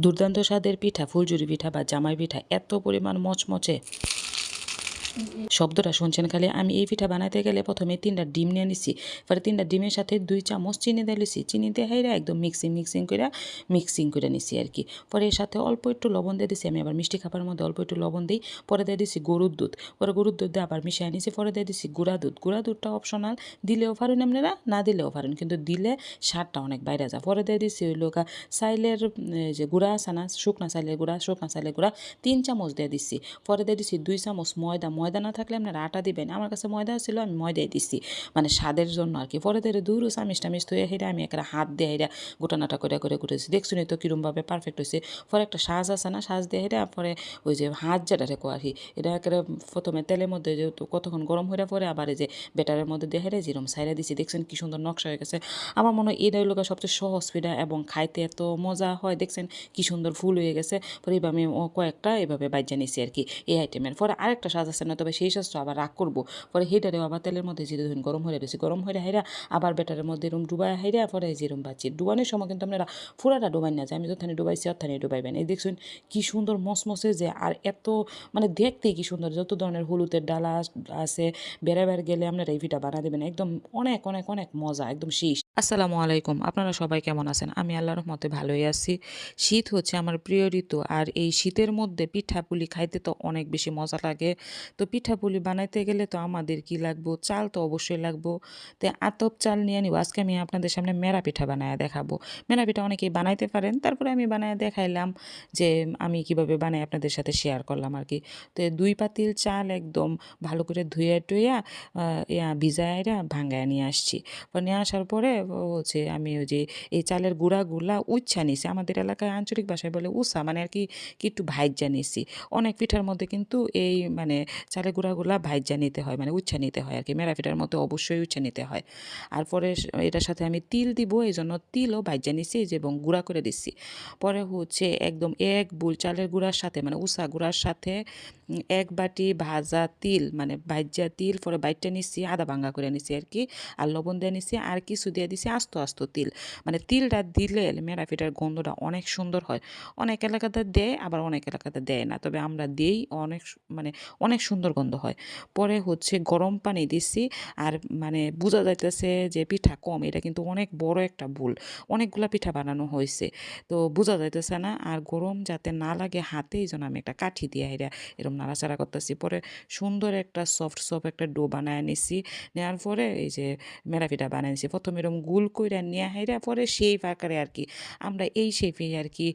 দুর্দান্ত স্বাদের পিঠা ফুলঝুরি পিঠা বা জামাই পিঠা এত পরিমাণ মচমচে শব্দটা শুনছেন খালি। আমি এই পিঠা বানাইতে গেলে প্রথমে 3টা ডিম নিয়ে নিছি, পরে 3টা ডিমের সাথে 2 চামচ চিনি দিয়ে লিছি, চিনি দিয়ে হাইরা একদম মিক্সিং করে নিছি আর কি। পরে এর সাথে অল্প একটু লবণ দিয়ে দিছি, আমি আবার মিষ্টি খাবার মধ্যে অল্প একটু লবণ দিই। পরে দিয়ে দিছি গরুর দুধ, পরে গরুর দুধ দিয়ে আবার মিশিয়ে নিছি। পরে দিয়ে দিছি গুঁড়া দুধটা অপশনাল, দিলেও পারেন আপনারা, না দিলেও পারেন, কিন্তু দিলে স্বাদটা অনেক বাইরে যায়। পরে দিয়ে দিছি ওই লোকা চাইলের যে গুঁড়া আছে না, শুকনা চাইলের গুঁড়া 3 চামচ দিয়ে দিছি। পরে দিয়ে দিছি 2 চামচ ময়দা না থাকলে আপনারা আটা দিবেন, আমার কাছে ময়দা ছিল আমি ময়দাই দিছি, মানে স্বাদের জন্য আর কি। পরে দিয়ে দূর চামিচ টামিচ ধুয়ে হেঁটে আমি একটা হাত দিয়ে হেঁটে গোটানাটা করে করেছি, দেখছুনি তো কিরমভাবে পারফেক্ট হয়েছে। পরে একটা সাজ আছে না, সাজ দিয়ে হেঁটে পরে ওই যে হাত যেটা রেখো আর কি, এটা একেবারে প্রথমে তেলের মধ্যে যেহেতু কতক্ষণ গরম হয়ে পরে আবার এই যে ব্যাটারের মধ্যে দিয়ে হেঁটে যেরকম সাইডে দিছি, দেখছেন কি সুন্দর নকশা হয়ে গেছে। আমার মনে হয় এটা হলো সবচেয়ে সহজ পিঠা এবং খাইতে এত মজা হয়, দেখছেন কি সুন্দর ফুল হয়ে গেছে। পরে এবার আমি কয়েকটা এভাবে বাইজা নিছি আর কি এই আইটেমের। পরে আরেকটা সাজ আছে না, তবে সেই সাজটা আবার রাগ করবো। পরে হেটারেও আবার তেলের মধ্যে জিরে ধরুন গরম হয়ে রয়েছে, গরম হয়ে হাইরা আবার ব্যাটারের মধ্যে এরম ডুবাই হাইরা পরে যেরম বাচ্চি ডুবানোর সময় কিন্তু আপনারা ফুরাটা ডুবাই না যায়, আমি যথানি ডুবাইছি অথানি ডুবাইবেন। এই দেখছেন কি সুন্দর মসমসে যে, আর এত মানে দেখতেই কি সুন্দর। যত ধরনের হলুদের ডালা আছে বেড়াবার গেলে আপনারা এই পিঠা বানা দেবেন, একদম অনেক অনেক অনেক মজা, একদম শীষ। আসসালামু আলাইকুম, আপনারা সবাই কেমন আছেন? আমি আল্লাহর রহমতে ভালোই আছি। শীত হচ্ছে আমার প্রিয় ঋতু, আর এই শীতের মধ্যে পিঠাপুলি খাইতে তো অনেক বেশি মজা লাগে। তো পিঠাপুলি বানাইতে গেলে তো আমাদের কি লাগবো, চাল তো অবশ্যই লাগবো। তো আতপ চাল নিয়ে নিব। আজকে আমি আপনাদের সামনে মেরা পিঠা বানায় দেখাবো। মেরা পিঠা অনেকেই বানাইতে পারেন, তারপরে আমি বানায় দেখাইলাম যে আমি কিভাবে বানাই আপনাদের সাথে শেয়ার করলাম আর কি। তো 2 পাতিল চাল একদম ভালো করে ধুয়ে টুইয়া ভিজাইরা ভাঙ্গায় নিয়ে আসছি। নিয়ে আসার পরে হচ্ছে আমি ওই যে এই চালের গুঁড়াগুলা উচ্ছা নিছি, আমাদের এলাকায় আঞ্চলিক ভাষায় বলে উষা, মানে আর কি কি একটু ভাইজা নিছি। অনেক পিঠার মধ্যে কিন্তু এই মানে চালের গুঁড়াগুলা ভাইজা নিতে হয়, মানে উচ্ছা নিতে হয় আর কি। মেরা পিঠার মধ্যে অবশ্যই উচ্ছা নিতে হয়। আর পরে এটার সাথে আমি তিল দিব, এই জন্য তিলও ভাইজা নিছি যে এবং গুঁড়া করে দিচ্ছি। পরে হচ্ছে একদম 1 বুল চালের গুঁড়ার সাথে মানে উষা গুঁড়ার সাথে 1 বাটি ভাজা তিল, মানে ভাইজা তিল পরে বাইটটা নিচ্ছি, আদা ভাঙ্গা করে নিছি আর কি, আর লবণ দিয়ে নিছি, আর কিছু দিয়ে দিছি আস্ত আস্ত তিল। মানে তিলটা দিলে মেরা পিঠার গন্ধটা অনেক সুন্দর হয়। অনেক এলাকাতে দেয় আবার অনেক এলাকাতে দেয় না, তবে আমরা দেই, অনেক মানে অনেক সুন্দর গন্ধ হয়। পরে হচ্ছে গরম পানি দিছি, আর মানে বোঝা যাইতেছে যে পিঠা কম, এটা কিন্তু অনেক বড় একটা ভুল। অনেকগুলা পিঠা বানানো হয়েছে, তো বোঝা যাইতেছে না, আর গরম যাতে না লাগে হাতে, এই জন্য আমি একটা কাঠি দিয়ে এরকম নাড়াচাড়া করতেছি। পরে সুন্দর একটা সফট একটা ডো বানায় নিছি। নেওয়ার পরে এই যে মেরা পিঠা বানাই নিছি, প্রথমে এরকম গুল কইরা নিয়ে হাইরা পরে শেপ আকারে আর কি, আমরা এই শেপে আর কি